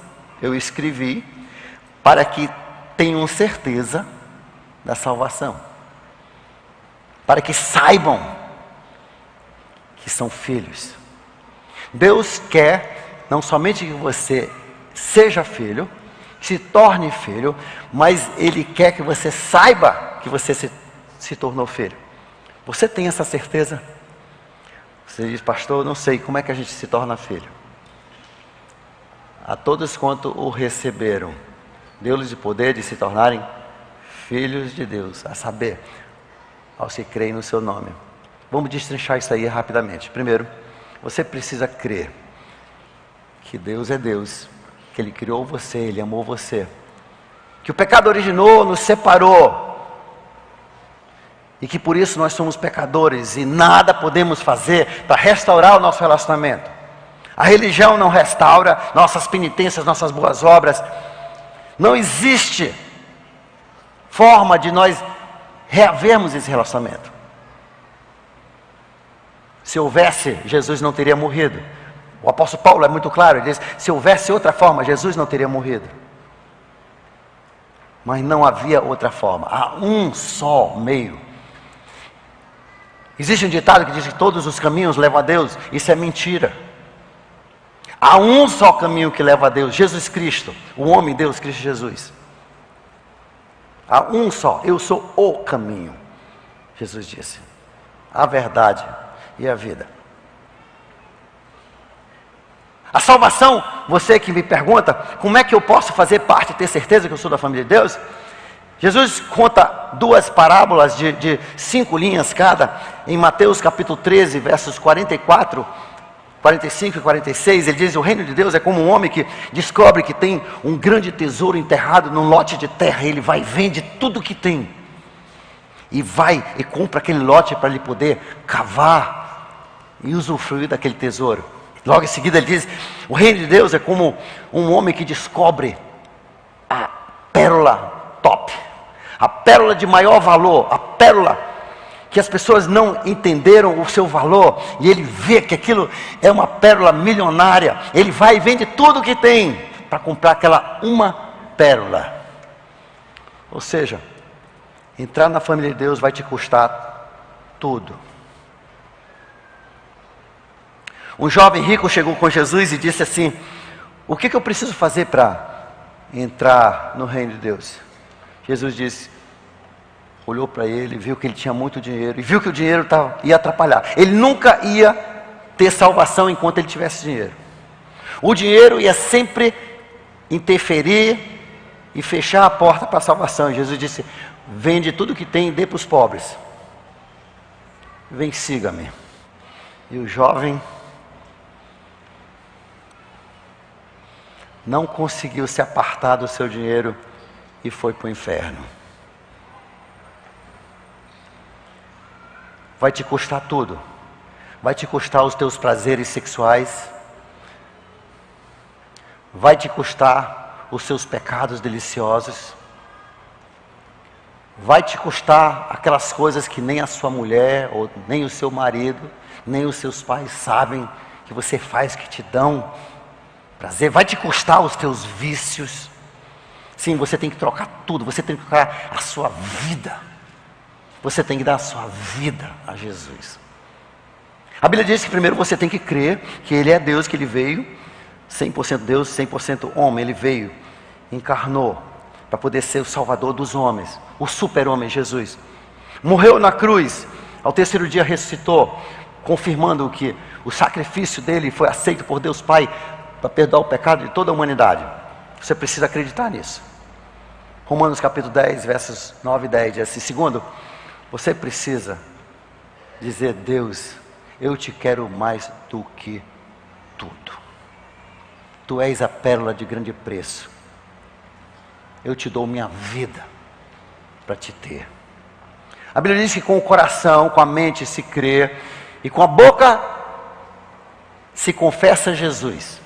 Speaker 1: eu escrevi para que tenham certeza da salvação, para que saibam que são filhos. Deus quer não somente que você seja filho, se torne filho, mas Ele quer que você saiba que você se tornou filho. Você tem essa certeza? Você diz, pastor, eu não sei, como é que a gente se torna filho? A todos quanto o receberam, deu-lhes o poder de se tornarem filhos de Deus, a saber, aos que creem no seu nome. Vamos destrinchar isso aí rapidamente. Primeiro, você precisa crer que Deus é Deus, que Ele criou você, Ele amou você, que o pecado originou, nos separou, e que por isso nós somos pecadores e nada podemos fazer para restaurar o nosso relacionamento. A religião não restaura, nossas penitências, nossas boas obras. Não existe forma de nós reavermos esse relacionamento. Se houvesse, Jesus não teria morrido. O apóstolo Paulo é muito claro, ele diz, se houvesse outra forma, Jesus não teria morrido. Mas não havia outra forma, há um só meio. Existe um ditado que diz que todos os caminhos levam a Deus. Isso é mentira. Há um só caminho que leva a Deus, Jesus Cristo, o homem Deus, Cristo Jesus. Há um só, eu sou o caminho, Jesus disse, a verdade e a vida. A salvação, você que me pergunta, como é que eu posso fazer parte e ter certeza que eu sou da família de Deus? Jesus conta duas parábolas de 5 linhas cada, em Mateus capítulo 13, versos 44, 45 e 46, ele diz, o reino de Deus é como um homem que descobre que tem um grande tesouro enterrado num lote de terra, ele vai e vende tudo que tem, e vai e compra aquele lote para ele poder cavar e usufruir daquele tesouro. Logo em seguida ele diz: o reino de Deus é como um homem que descobre a pérola top, a pérola de maior valor, a pérola que as pessoas não entenderam o seu valor, e ele vê que aquilo é uma pérola milionária. Ele vai e vende tudo que tem para comprar aquela uma pérola. Ou seja, entrar na família de Deus vai te custar tudo. Um jovem rico chegou com Jesus e disse assim: o que eu preciso fazer para entrar no reino de Deus? Jesus disse, olhou para ele, viu que ele tinha muito dinheiro, e viu que o dinheiro ia atrapalhar. Ele nunca ia ter salvação enquanto ele tivesse dinheiro. O dinheiro ia sempre interferir e fechar a porta para a salvação. E Jesus disse: vende tudo que tem e dê para os pobres. Vem, siga-me. E o jovem não conseguiu se apartar do seu dinheiro e foi para o inferno. Vai te custar tudo. Vai te custar os teus prazeres sexuais. Vai te custar os seus pecados deliciosos. Vai te custar aquelas coisas que nem a sua mulher, ou nem o seu marido, nem os seus pais sabem que você faz, que te dão prazer. Vai te custar os teus vícios. Sim, você tem que trocar tudo. Você tem que trocar a sua vida. Você tem que dar a sua vida a Jesus. A Bíblia diz que primeiro você tem que crer que Ele é Deus, que Ele veio 100% Deus, 100% homem. Ele veio, encarnou para poder ser o Salvador dos homens, o super-homem Jesus. Morreu na cruz, ao terceiro dia ressuscitou, confirmando que o sacrifício dele foi aceito por Deus Pai para perdoar o pecado de toda a humanidade. Você precisa acreditar nisso. Romanos capítulo 10, versos 9 e 10 diz assim: segundo, você precisa dizer: Deus, eu te quero mais do que tudo. Tu és a pérola de grande preço. Eu te dou minha vida para te ter. A Bíblia diz que com o coração, com a mente se crê, e com a boca se confessa Jesus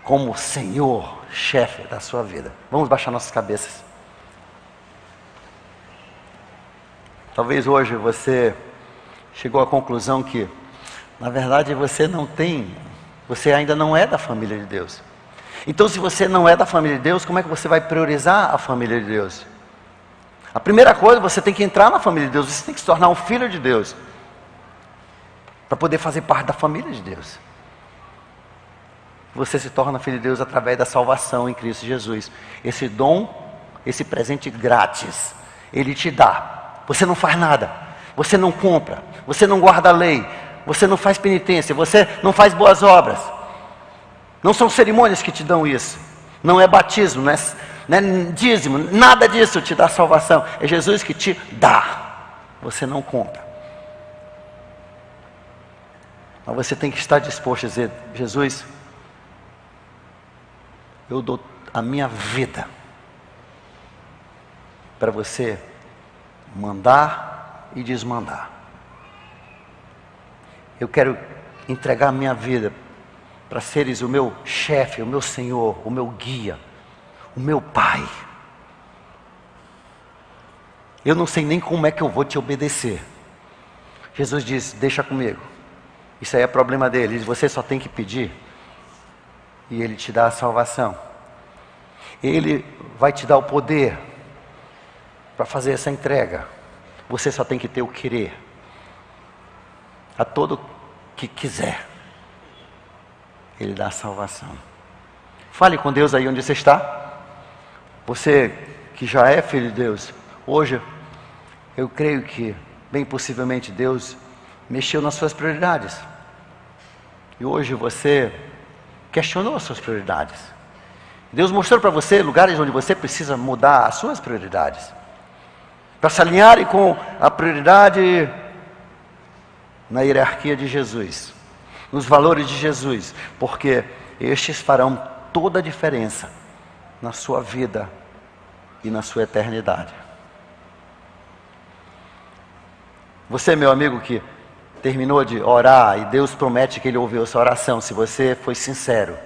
Speaker 1: como Senhor, chefe da sua vida. Vamos baixar nossas cabeças. Talvez hoje você chegou à conclusão que, na verdade, você ainda não é da família de Deus. Então, se você não é da família de Deus, como é que você vai priorizar a família de Deus? A primeira coisa, você tem que entrar na família de Deus, você tem que se tornar um filho de Deus, para poder fazer parte da família de Deus. Você se torna filho de Deus através da salvação em Cristo Jesus. Esse dom, esse presente grátis, Ele te dá. Você não faz nada, você não compra, você não guarda a lei, você não faz penitência, você não faz boas obras. Não são cerimônias que te dão isso. Não é batismo, não é dízimo, nada disso te dá salvação. É Jesus que te dá. Você não compra. Mas você tem que estar disposto a dizer: Jesus, eu dou a minha vida para você mandar e desmandar. Eu quero entregar a minha vida para seres o meu chefe, o meu Senhor, o meu guia, o meu Pai. Eu não sei nem como é que eu vou te obedecer. Jesus diz: deixa comigo. Isso aí é problema dele. Você só tem que pedir e Ele te dá a salvação. Ele vai te dar o poder para fazer essa entrega. Você só tem que ter o querer. A todo que quiser, Ele dá a salvação. Fale com Deus aí onde você está. Você que já é filho de Deus, hoje eu creio que bem possivelmente Deus mexeu nas suas prioridades. E hoje você questionou as suas prioridades. Deus mostrou para você lugares onde você precisa mudar as suas prioridades, para se alinharem com a prioridade na hierarquia de Jesus, nos valores de Jesus, porque estes farão toda a diferença na sua vida e na sua eternidade. Você, meu amigo, que terminou de orar e Deus promete que Ele ouviu a sua oração, se você foi sincero.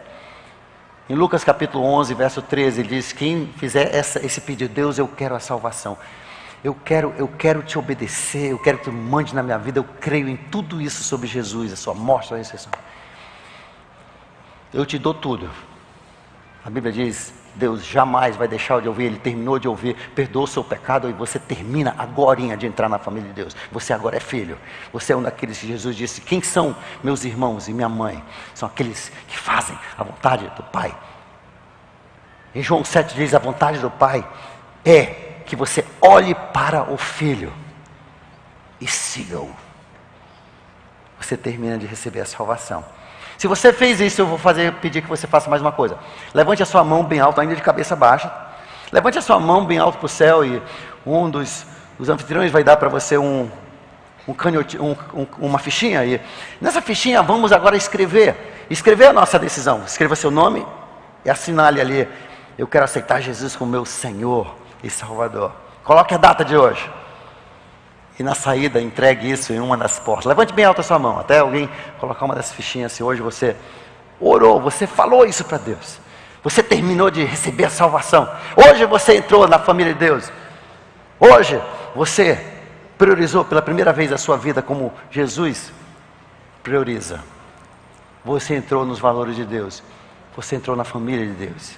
Speaker 1: Em Lucas capítulo 11, verso 13, ele diz: quem fizer esse pedido, Deus, eu quero a salvação. Eu quero te obedecer, eu quero que tu mande na minha vida, eu creio em tudo isso sobre Jesus, a sua morte, a sua ressurreição. Eu te dou tudo. A Bíblia diz, Deus jamais vai deixar de ouvir. Ele terminou de ouvir, perdoa o seu pecado e você termina agorinha de entrar na família de Deus. Você agora é filho. Você é um daqueles que Jesus disse: quem são meus irmãos e minha mãe? São aqueles que fazem a vontade do Pai. Em João 7 diz: a vontade do Pai é que você olhe para o Filho e siga-o. Você termina de receber a salvação. Se você fez isso, eu vou pedir que você faça mais uma coisa. Levante a sua mão bem alto, ainda de cabeça baixa. Levante a sua mão bem alto para o céu e um dos anfitriões vai dar para você uma fichinha aí. Nessa fichinha vamos agora escrever a nossa decisão. Escreva seu nome e assinale ali: eu quero aceitar Jesus como meu Senhor e Salvador. Coloque a data de hoje. E na saída, entregue isso em uma das portas. Levante bem alto a sua mão, até alguém colocar uma das fichinhas. Se hoje você orou, você falou isso para Deus, você terminou de receber a salvação, hoje você entrou na família de Deus, hoje você priorizou pela primeira vez a sua vida como Jesus prioriza. Você entrou nos valores de Deus, você entrou na família de Deus,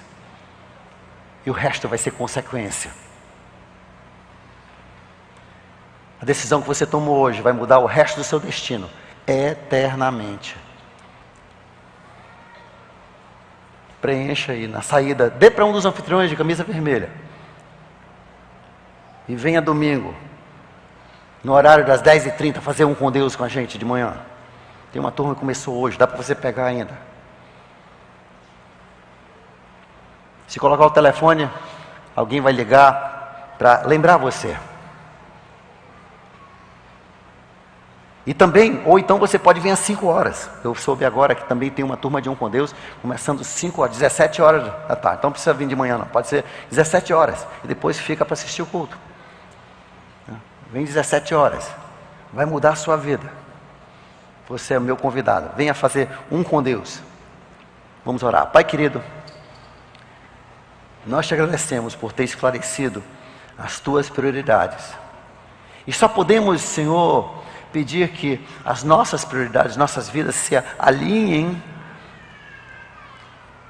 Speaker 1: e o resto vai ser consequência. A decisão que você tomou hoje vai mudar o resto do seu destino eternamente. Preencha aí na saída, dê para um dos anfitriões de camisa vermelha. E venha domingo, no horário das 10h30, fazer um com Deus com a gente de manhã. Tem uma turma que começou hoje, dá para você pegar ainda. Se colocar o telefone, alguém vai ligar para lembrar você. E também, ou então você pode vir às 5 horas. Eu soube agora que também tem uma turma de um com Deus, começando às 5 horas, 17 horas da tarde. Então não precisa vir de manhã não, pode ser 17 horas. E depois fica para assistir o culto. Vem 17 horas. Vai mudar a sua vida. Você é o meu convidado. Venha fazer um com Deus. Vamos orar. Pai querido, nós te agradecemos por ter esclarecido as tuas prioridades. E só podemos, Senhor, pedir que as nossas prioridades, nossas vidas se alinhem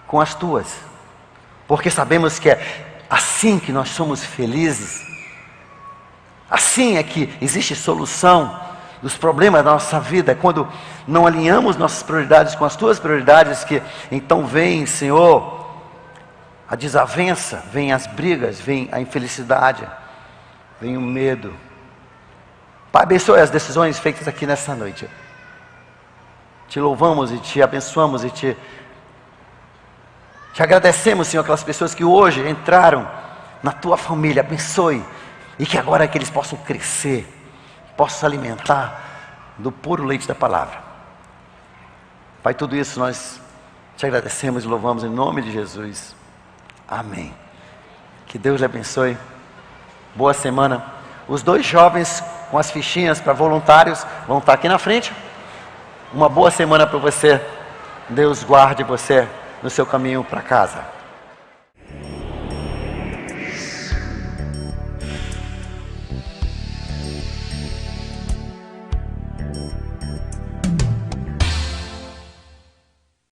Speaker 1: com as tuas, porque sabemos que é assim que nós somos felizes, assim é que existe solução dos problemas da nossa vida. É quando não alinhamos nossas prioridades com as tuas prioridades que então vem, Senhor, a desavença, vem as brigas, vem a infelicidade, vem o medo. Pai, abençoe as decisões feitas aqui nessa noite. Te louvamos e te abençoamos e te agradecemos, Senhor, aquelas pessoas que hoje entraram na tua família. Abençoe e que agora que eles possam crescer, possam se alimentar do puro leite da palavra. Pai, tudo isso nós te agradecemos e louvamos em nome de Jesus. Amém. Que Deus lhe abençoe. Boa semana. Os 2 jovens com as fichinhas para voluntários vão estar aqui na frente. Uma boa semana para você. Deus guarde você no seu caminho para casa.